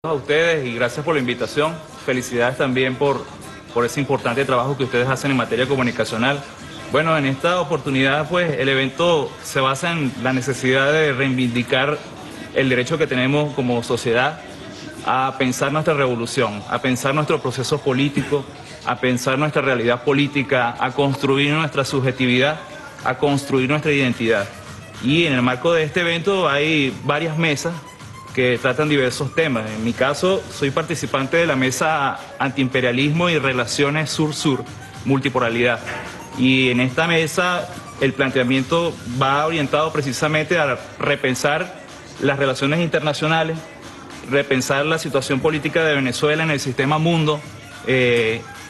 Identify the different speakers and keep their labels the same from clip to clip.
Speaker 1: A ustedes y gracias por la invitación. Felicidades también por ese importante trabajo que ustedes hacen en materia comunicacional. Bueno, en esta oportunidad, pues, el evento se basa en la necesidad de reivindicar el derecho que tenemos como sociedad a pensar nuestra revolución, a pensar nuestro proceso político, a pensar nuestra realidad política, a construir nuestra subjetividad, a construir nuestra identidad. Y en el marco de este evento hay varias mesas que tratan diversos temas. En mi caso, soy participante de la mesa Antiimperialismo y Relaciones Sur-Sur, Multipolaridad. Y en esta mesa el planteamiento va orientado precisamente a repensar las relaciones internacionales, repensar la situación política de Venezuela en el sistema mundo,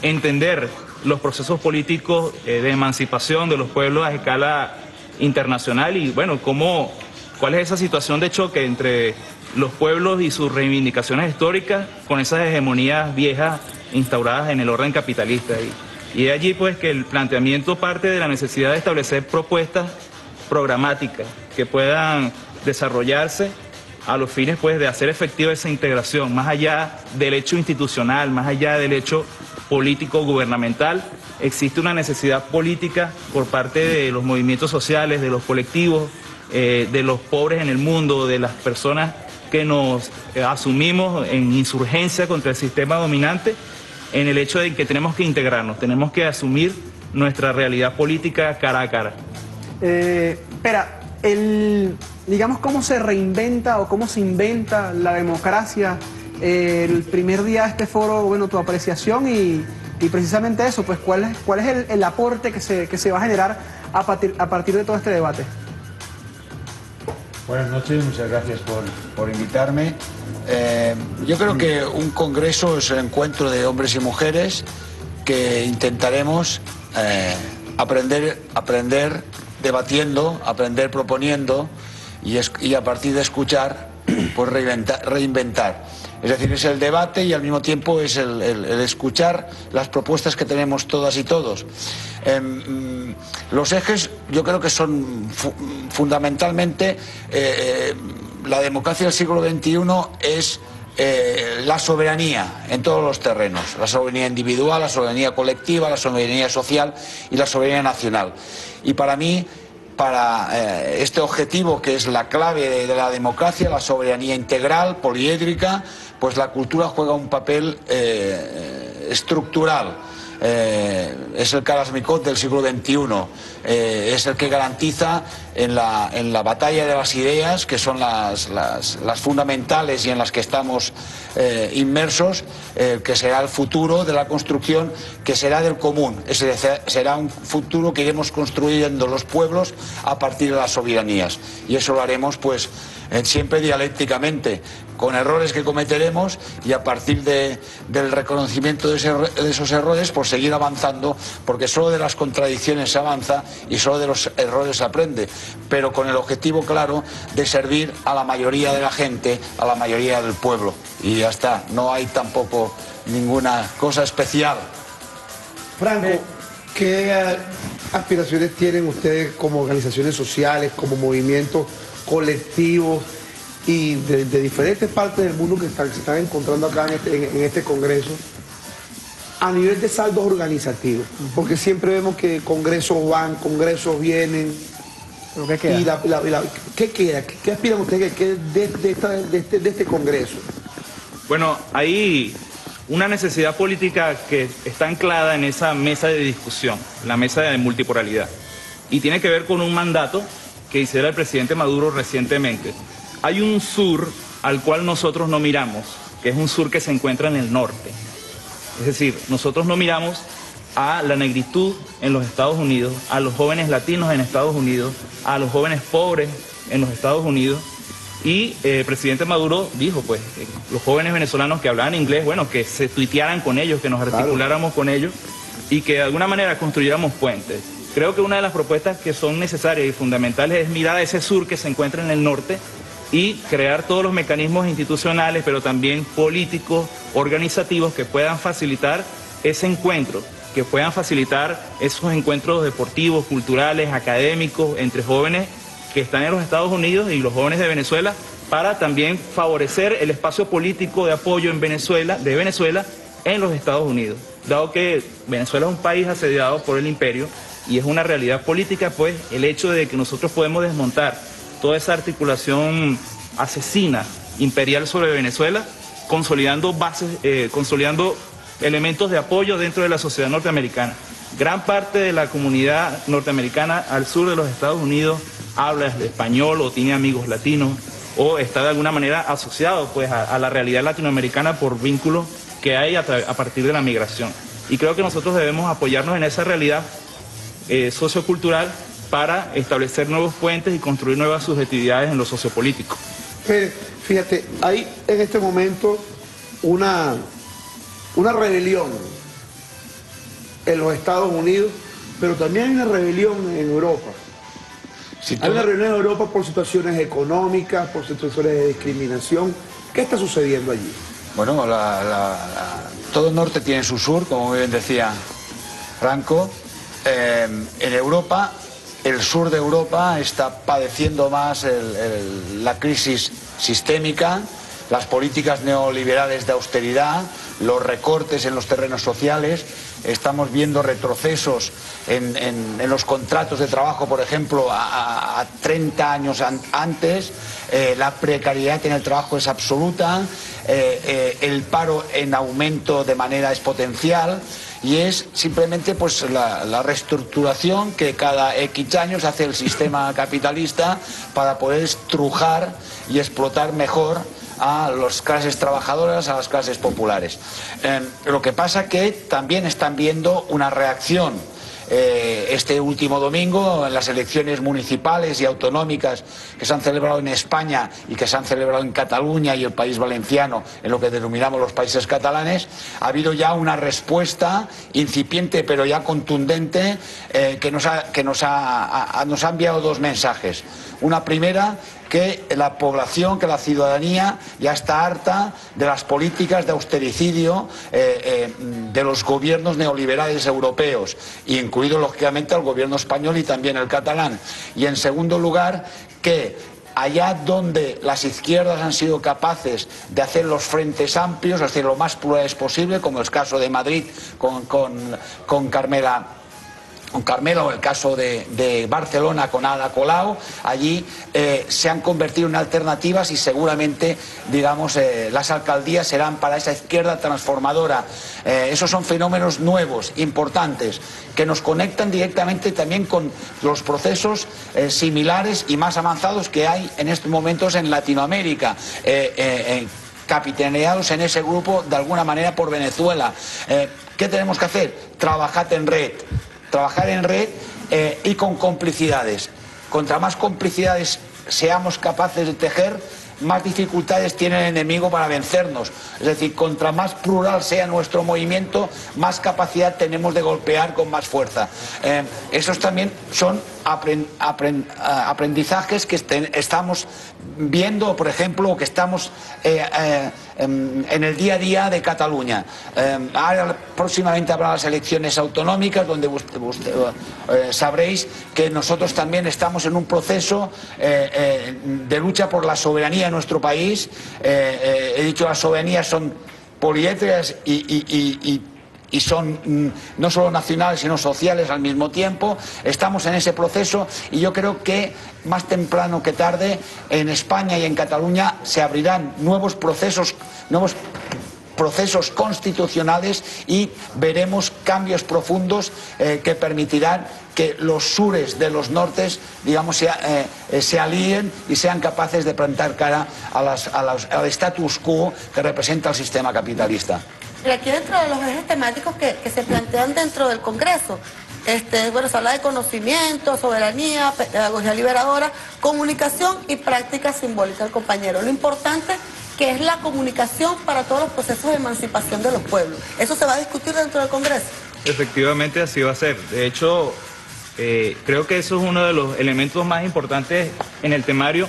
Speaker 1: entender los procesos políticos de emancipación de los pueblos a escala internacional y, bueno, cuál es esa situación de choque entre los pueblos y sus reivindicaciones históricas con esas hegemonías viejas instauradas en el orden capitalista. Y de allí, pues, que el planteamiento parte de la necesidad de establecer propuestas programáticas que puedan desarrollarse a los fines, pues, de hacer efectiva esa integración, más allá del hecho institucional, más allá del hecho político gubernamental. Existe una necesidad política por parte de los movimientos sociales, de los colectivos, de los pobres en el mundo, de las personas que nos asumimos en insurgencia contra el sistema dominante, en el hecho de que tenemos que integrarnos, tenemos que asumir nuestra realidad política cara a cara.
Speaker 2: Espera, digamos, ¿cómo se reinventa o cómo se inventa la democracia? El primer día de este foro, bueno, tu apreciación y precisamente eso, pues, ¿cuál es el aporte que se va a generar a partir de todo este debate?
Speaker 3: Buenas noches, muchas gracias por invitarme. Yo creo que un congreso es el encuentro de hombres y mujeres que intentaremos aprender debatiendo, aprender proponiendo y a partir de escuchar, pues reinventar. Es decir, es el debate y al mismo tiempo es el escuchar las propuestas que tenemos todas y todos. Los ejes yo creo que son fundamentalmente la democracia del siglo XXI es la soberanía en todos los terrenos, la soberanía individual, la soberanía colectiva, la soberanía social y la soberanía nacional. Y para mí, para este objetivo que es la clave de la democracia, la soberanía integral, poliédrica, pues la cultura juega un papel estructural. Es el Kalashnikov del siglo XXI, es el que garantiza en la batalla de las ideas, que son las fundamentales y en las que estamos inmersos, que será el futuro de la construcción, que será del común. Ese será un futuro que iremos construyendo los pueblos a partir de las soberanías, y eso lo haremos, pues, siempre dialécticamente, con errores que cometeremos, y a partir del reconocimiento de esos errores, pues seguir avanzando, porque solo de las contradicciones se avanza y solo de los errores se aprende, pero con el objetivo claro de servir a la mayoría de la gente, a la mayoría del pueblo. Y ya está, no hay tampoco ninguna cosa especial.
Speaker 4: Franco, ¿qué aspiraciones tienen ustedes como organizaciones sociales, como movimientos colectivos y de diferentes partes del mundo que se están encontrando acá en este congreso a nivel de saldos organizativos? Porque siempre vemos que congresos van, congresos vienen.
Speaker 2: ¿Pero qué queda?
Speaker 4: ¿Qué queda? ¿Qué aspiran ustedes que de este congreso?
Speaker 1: Bueno, hay una necesidad política que está anclada en esa mesa de discusión, la mesa de multipolaridad, y tiene que ver con un mandato que hiciera el presidente Maduro recientemente. Hay un sur al cual nosotros no miramos, que es un sur que se encuentra en el norte. Es decir, nosotros no miramos a la negritud en los Estados Unidos, a los jóvenes latinos en Estados Unidos, a los jóvenes pobres en los Estados Unidos. Y el presidente Maduro dijo, pues, los jóvenes venezolanos que hablaban inglés, bueno, que se tuitearan con ellos, que nos articuláramos con ellos y que de alguna manera construyéramos puentes. Creo que una de las propuestas que son necesarias y fundamentales es mirar a ese sur que se encuentra en el norte y crear todos los mecanismos institucionales, pero también políticos, organizativos, que puedan facilitar ese encuentro, que puedan facilitar esos encuentros deportivos, culturales, académicos, entre jóvenes que están en los Estados Unidos y los jóvenes de Venezuela, para también favorecer el espacio político de apoyo en Venezuela, en los Estados Unidos. Dado que Venezuela es un país asediado por el imperio y es una realidad política, pues el hecho de que nosotros podemos desmontar toda esa articulación asesina imperial sobre Venezuela, consolidando bases, consolidando elementos de apoyo dentro de la sociedad norteamericana. Gran parte de la comunidad norteamericana al sur de los Estados Unidos habla español o tiene amigos latinos o está de alguna manera asociado pues a la realidad latinoamericana por vínculos que hay a partir de la migración. Y creo que nosotros debemos apoyarnos en esa realidad sociocultural para establecer nuevos puentes y construir nuevas subjetividades en lo sociopolítico.
Speaker 4: Fíjate, hay en este momento una rebelión en los Estados Unidos, pero también hay una rebelión en Europa. Hay una rebelión en Europa por situaciones económicas, por situaciones de discriminación. ¿Qué está sucediendo allí?
Speaker 3: Bueno, todo el norte tiene su sur, como bien decía Franco. En Europa, el sur de Europa está padeciendo más la crisis sistémica, las políticas neoliberales de austeridad, los recortes en los terrenos sociales. Estamos viendo retrocesos en los contratos de trabajo, por ejemplo, a 30 años antes. La precariedad en el trabajo es absoluta, el paro en aumento de manera exponencial, y es simplemente pues la reestructuración que cada X años hace el sistema capitalista para poder estrujar y explotar mejor a las clases trabajadoras, a las clases populares. Lo que pasa que también están viendo una reacción. Este último domingo, en las elecciones municipales y autonómicas que se han celebrado en España y que se han celebrado en Cataluña y el País Valenciano, en lo que denominamos los países catalanes, ha habido ya una respuesta incipiente pero ya contundente que nos ha enviado dos mensajes. Una primera, que la población, que la ciudadanía ya está harta de las políticas de austericidio de los gobiernos neoliberales europeos, incluido lógicamente el gobierno español y también el catalán. Y en segundo lugar, que allá donde las izquierdas han sido capaces de hacer los frentes amplios, hacer lo más plurales posible, como el caso de Madrid con Carmela, o el caso de Barcelona con Ada Colau, allí se han convertido en alternativas y seguramente, digamos, las alcaldías serán para esa izquierda transformadora. Esos son fenómenos nuevos, importantes, que nos conectan directamente también con los procesos similares y más avanzados que hay en estos momentos en Latinoamérica, capitaneados en ese grupo de alguna manera por Venezuela. ¿Qué tenemos que hacer? Trabajar en red y con complicidades. Contra más complicidades seamos capaces de tejer, más dificultades tiene el enemigo para vencernos. Es decir, contra más plural sea nuestro movimiento, más capacidad tenemos de golpear con más fuerza. Esos también son aprendizajes que estamos viendo, por ejemplo, que estamos en el día a día de Cataluña. Ahora próximamente habrá las elecciones autonómicas, donde sabréis que nosotros también estamos en un proceso de lucha por la soberanía de nuestro país. He dicho, las soberanías son poliédricas y son no solo nacionales sino sociales al mismo tiempo. Estamos en ese proceso y yo creo que más temprano que tarde en España y en Cataluña se abrirán nuevos procesos constitucionales y veremos cambios profundos que permitirán que los sures de los nortes, digamos, se alíen y sean capaces de plantar cara al status quo que representa el sistema capitalista.
Speaker 5: Y aquí dentro de los ejes temáticos que se plantean dentro del Congreso, bueno, se habla de conocimiento, soberanía, pedagogía liberadora, comunicación y práctica simbólica del compañero. Lo importante que es la comunicación para todos los procesos de emancipación de los pueblos. ¿Eso se va a discutir dentro del Congreso? Efectivamente, así va a ser. De hecho, creo que eso es uno de los elementos más importantes en el temario,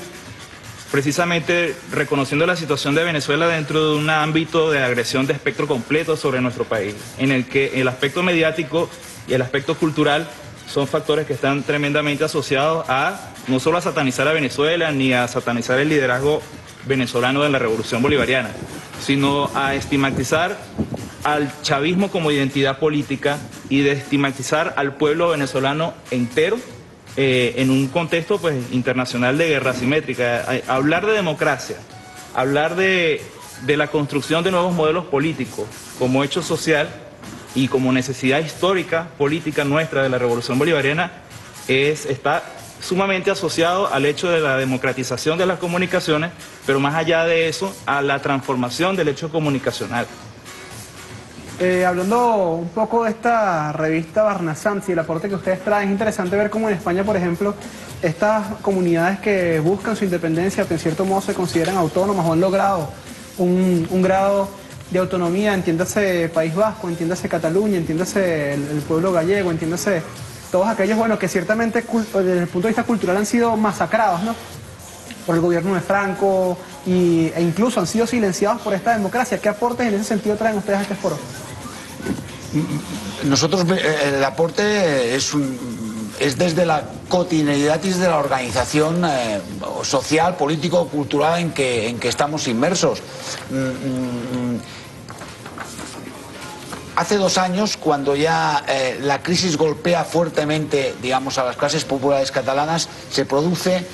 Speaker 5: precisamente reconociendo la situación de Venezuela dentro de un ámbito de agresión de espectro completo sobre nuestro país, en el que el aspecto mediático y el aspecto cultural son factores que están tremendamente asociados a no solo a satanizar a Venezuela ni a satanizar el liderazgo
Speaker 1: venezolano de la Revolución Bolivariana, sino a estigmatizar al chavismo como identidad política y de estigmatizar al pueblo venezolano entero en un contexto pues internacional de guerra asimétrica. Hablar de democracia, hablar de la construcción de nuevos modelos políticos como hecho social y como necesidad histórica, política nuestra de la Revolución Bolivariana, está sumamente asociado al hecho de la democratización de las comunicaciones, pero más allá de eso, a la transformación del hecho comunicacional.
Speaker 2: Hablando un poco de esta revista Barnasants y el aporte que ustedes traen, es interesante ver cómo en España, por ejemplo, estas comunidades que buscan su independencia, que en cierto modo se consideran autónomas o han logrado un grado de autonomía, entiéndase País Vasco, entiéndase Cataluña, entiéndase el pueblo gallego, entiéndase todos aquellos, bueno, que ciertamente desde el punto de vista cultural han sido masacrados, ¿no?, por el gobierno de Franco e incluso han sido silenciados por esta democracia. ¿Qué aportes en ese sentido traen ustedes a este foro?
Speaker 3: Nosotros, el aporte es desde la cotidianidad y desde la organización social, político, cultural en que estamos inmersos. Hace 2 años, cuando ya la crisis golpea fuertemente, digamos, a las clases populares catalanas, se produce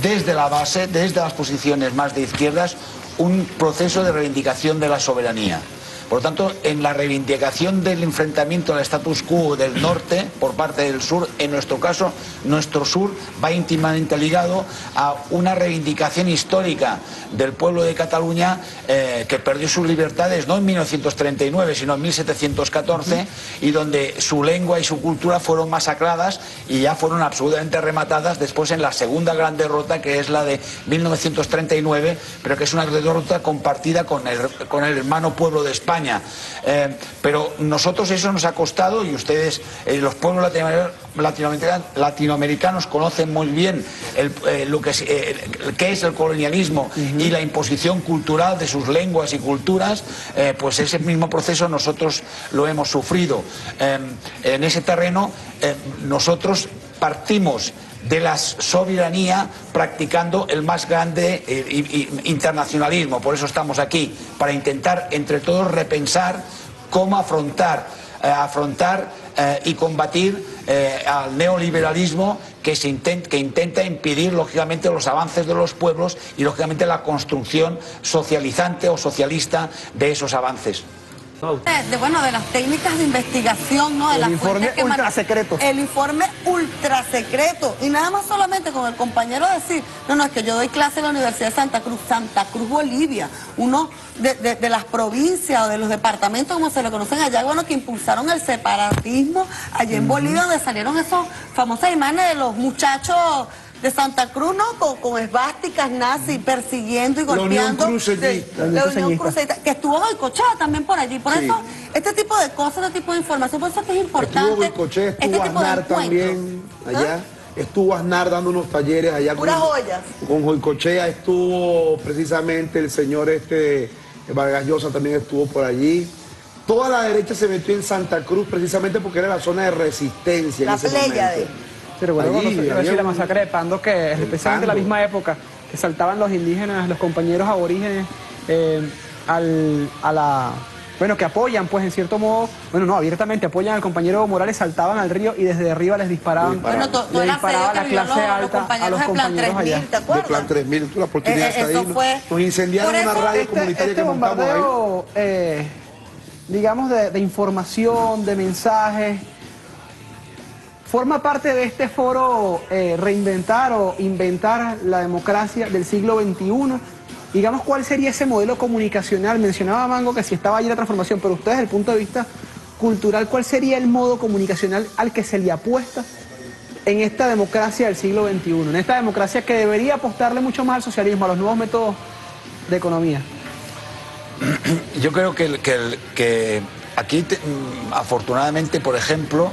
Speaker 3: desde la base, desde las posiciones más de izquierdas, un proceso de reivindicación de la soberanía. Por lo tanto, en la reivindicación del enfrentamiento al status quo del norte por parte del sur, en nuestro caso, nuestro sur va íntimamente ligado a una reivindicación histórica del pueblo de Cataluña que perdió sus libertades no en 1939, sino en 1714, y donde su lengua y su cultura fueron masacradas y ya fueron absolutamente rematadas después en la segunda gran derrota, que es la de 1939, pero que es una derrota compartida con el hermano pueblo de España. Pero nosotros eso nos ha costado, y ustedes, los pueblos latinoamericanos conocen muy bien qué es el colonialismo y la imposición cultural de sus lenguas y culturas. Pues ese mismo proceso nosotros lo hemos sufrido. En ese terreno nosotros partimos de la soberanía practicando el más grande internacionalismo. Por eso estamos aquí, para intentar entre todos repensar cómo afrontar y combatir al neoliberalismo que intenta impedir, lógicamente, los avances de los pueblos y, lógicamente, la construcción socializante o socialista de esos avances.
Speaker 5: De las técnicas de investigación, ¿no? De
Speaker 2: El
Speaker 5: las
Speaker 2: informe
Speaker 5: fuentes que
Speaker 2: ultrasecreto.
Speaker 5: El informe ultrasecreto. Y nada más solamente con el compañero decir, no, es que yo doy clase en la Universidad de Santa Cruz, Bolivia. Uno de las provincias o de los departamentos, como se le conocen allá, bueno, que impulsaron el separatismo allá en Bolivia, donde salieron esos famosas imágenes de los muchachos de Santa Cruz, ¿no? Con esvásticas nazis persiguiendo y golpeando. La Unión Cruceñista, que estuvo boicochada también por allí. Por eso, este tipo de cosas, este tipo de información, por eso es que es importante.
Speaker 4: Estuvo boicochada, estuvo Aznar también allá. Estuvo Aznar dando unos talleres allá.
Speaker 5: Puras joyas.
Speaker 4: Con Goicoechea estuvo precisamente el señor Vargas Llosa, también estuvo por allí. Toda la derecha se metió en Santa Cruz precisamente porque era la zona de resistencia en ese momento.
Speaker 2: Pero bueno,
Speaker 4: Allí,
Speaker 2: la masacre de Pando, que es especialmente la misma época, que saltaban los indígenas, los compañeros aborígenes, bueno, que apoyan, pues en cierto modo, bueno, no, abiertamente apoyan al compañero Morales, saltaban al río y desde arriba les disparaban.
Speaker 5: Bueno,
Speaker 2: le disparaban la clase alta a los compañeros allá.
Speaker 5: ¿Te acuerdas?
Speaker 4: De Plan 3000, tú la oportunidad está ahí, ¿no?
Speaker 5: fue...
Speaker 4: Nos incendiaron una radio comunitaria que montamos ahí.
Speaker 2: Bombardeo, digamos, de información, de mensajes, forma parte de este foro reinventar o inventar la democracia del siglo XXI. Digamos, ¿cuál sería ese modelo comunicacional? Mencionaba Mango que si estaba allí la transformación, pero ustedes, desde el punto de vista cultural, ¿cuál sería el modo comunicacional al que se le apuesta en esta democracia del siglo XXI? En esta democracia que debería apostarle mucho más al socialismo, a los nuevos métodos de economía.
Speaker 3: Yo creo que aquí, afortunadamente, por ejemplo,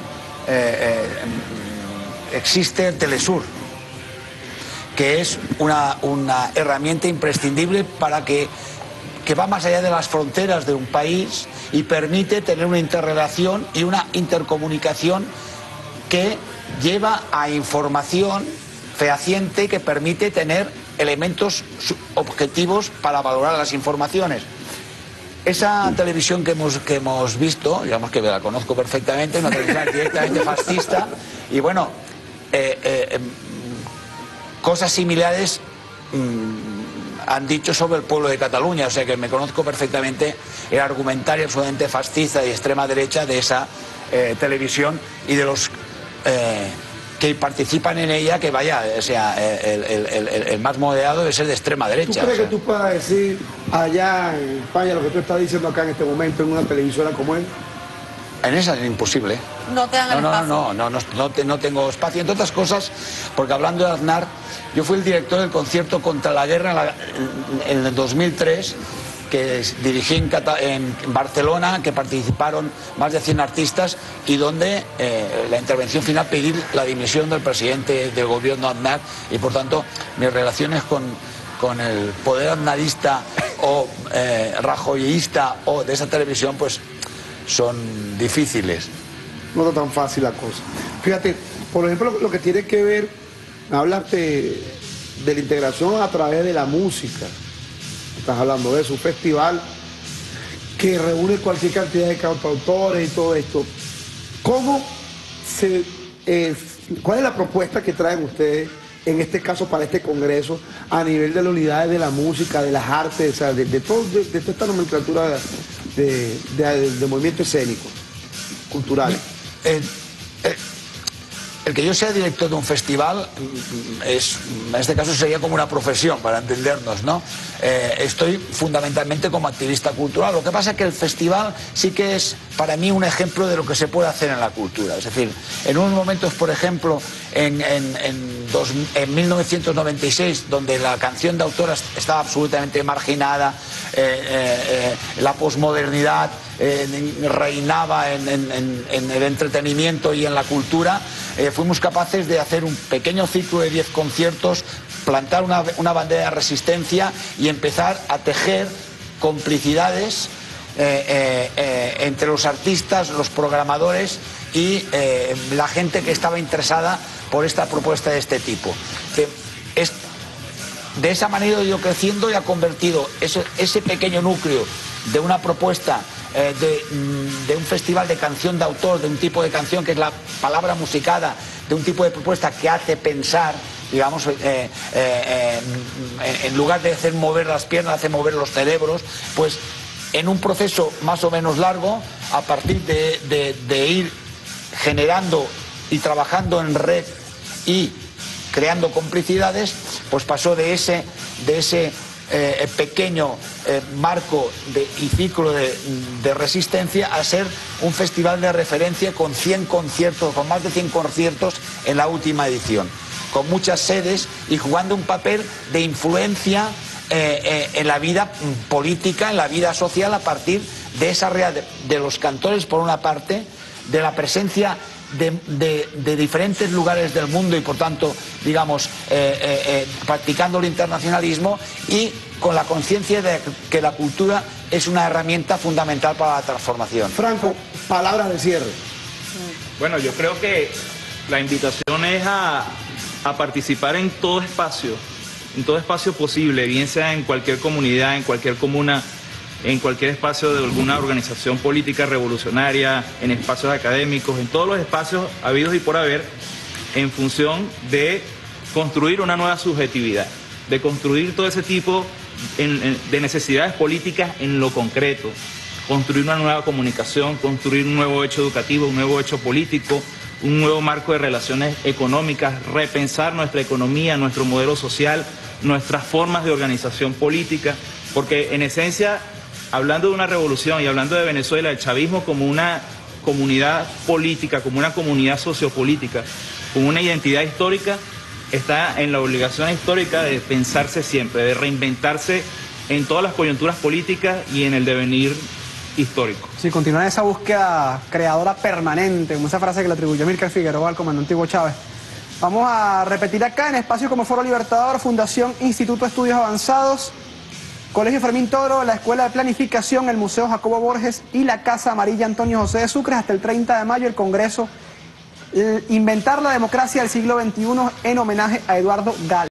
Speaker 3: existe el Telesur, que es una herramienta imprescindible para que va más allá de las fronteras de un país y permite tener una interrelación y una intercomunicación que lleva a información fehaciente que permite tener elementos objetivos para valorar las informaciones. Esa televisión que hemos visto, digamos que la conozco perfectamente, una televisión directamente fascista, y bueno, cosas similares han dicho sobre el pueblo de Cataluña, o sea que me conozco perfectamente el argumentario absolutamente fascista y extrema derecha de esa televisión y de los que participan en ella, que vaya, o sea, el más moderado debe ser de extrema derecha.
Speaker 4: ¿Tú crees
Speaker 3: o sea,
Speaker 4: que tú puedas decir allá en España lo que tú estás diciendo acá en este momento en una televisora como él?
Speaker 3: En esa es imposible.
Speaker 5: No te dan el espacio.
Speaker 3: No tengo espacio, entre otras cosas, porque hablando de Aznar, yo fui el director del concierto contra la guerra en el 2003, que dirigí en Barcelona, que participaron más de 100 artistas y donde la intervención final pedir la dimisión del presidente del gobierno Aznar, y por tanto mis relaciones con el poder aznarista o rajoyista o de esa televisión pues son difíciles.
Speaker 4: No está tan fácil la cosa. Fíjate, por ejemplo, lo que tiene que ver, hablaste de la integración a través de la música. Estás hablando de eso, un festival que reúne cualquier cantidad de cantautores y todo esto. ¿Cuál es la propuesta que traen ustedes, en este caso para este congreso, a nivel de las unidades de la música, de las artes, o sea, de toda esta nomenclatura de movimiento escénico, cultural?
Speaker 3: El que yo sea director de un festival en este caso sería como una profesión, para entendernos, ¿no? Estoy fundamentalmente como activista cultural. Lo que pasa es que el festival sí que es para mí un ejemplo de lo que se puede hacer en la cultura. Es decir, en unos momentos, por ejemplo, en 1996, donde la canción de autor estaba absolutamente marginada, la posmodernidad reinaba en el entretenimiento y en la cultura, fuimos capaces de hacer un pequeño ciclo de 10 conciertos, plantar una bandera de resistencia y empezar a tejer complicidades entre los artistas, los programadores y la gente que estaba interesada por esta propuesta de este tipo. De esa manera he ido creciendo y ha convertido ese pequeño núcleo de una propuesta de un festival de canción de autor, de un tipo de canción que es la palabra musicada, de un tipo de propuesta que hace pensar, digamos, en lugar de hacer mover las piernas, hace mover los cerebros, pues en un proceso más o menos largo, a partir de ir generando y trabajando en red y creando complicidades, pues pasó de ese pequeño marco y ciclo de resistencia a ser un festival de referencia con 100 conciertos, con más de 100 conciertos en la última edición, con muchas sedes y jugando un papel de influencia en la vida política, en la vida social, a partir de esa realidad de los cantores por una parte, de la presencia de diferentes lugares del mundo y por tanto, digamos, practicando el internacionalismo y con la conciencia de que la cultura es una herramienta fundamental para la transformación.
Speaker 4: Franco, palabras de cierre.
Speaker 1: Bueno, yo creo que la invitación es a participar en todo espacio posible, bien sea en cualquier comunidad, en cualquier comuna, en cualquier espacio de alguna organización política revolucionaria, en espacios académicos, en todos los espacios habidos y por haber, en función de construir una nueva subjetividad, de construir todo ese tipo de necesidades políticas en lo concreto, construir una nueva comunicación, construir un nuevo hecho educativo, un nuevo hecho político, un nuevo marco de relaciones económicas, repensar nuestra economía, nuestro modelo social, nuestras formas de organización política, porque en esencia, hablando de una revolución y hablando de Venezuela, el chavismo como una comunidad política, como una comunidad sociopolítica, como una identidad histórica, está en la obligación histórica de pensarse siempre, de reinventarse en todas las coyunturas políticas y en el devenir histórico.
Speaker 2: Sí, continuar esa búsqueda creadora permanente, como esa frase que le atribuyó Amílcar Figueroa al comandante Hugo Chávez. Vamos a repetir acá en espacios como Foro Libertador, Fundación Instituto de Estudios Avanzados, Colegio Fermín Toro, la Escuela de Planificación, el Museo Jacobo Borges y la Casa Amarilla Antonio José de Sucre, hasta el 30 de mayo el Congreso Inventar la Democracia del Siglo XXI en homenaje a Eduardo Gala.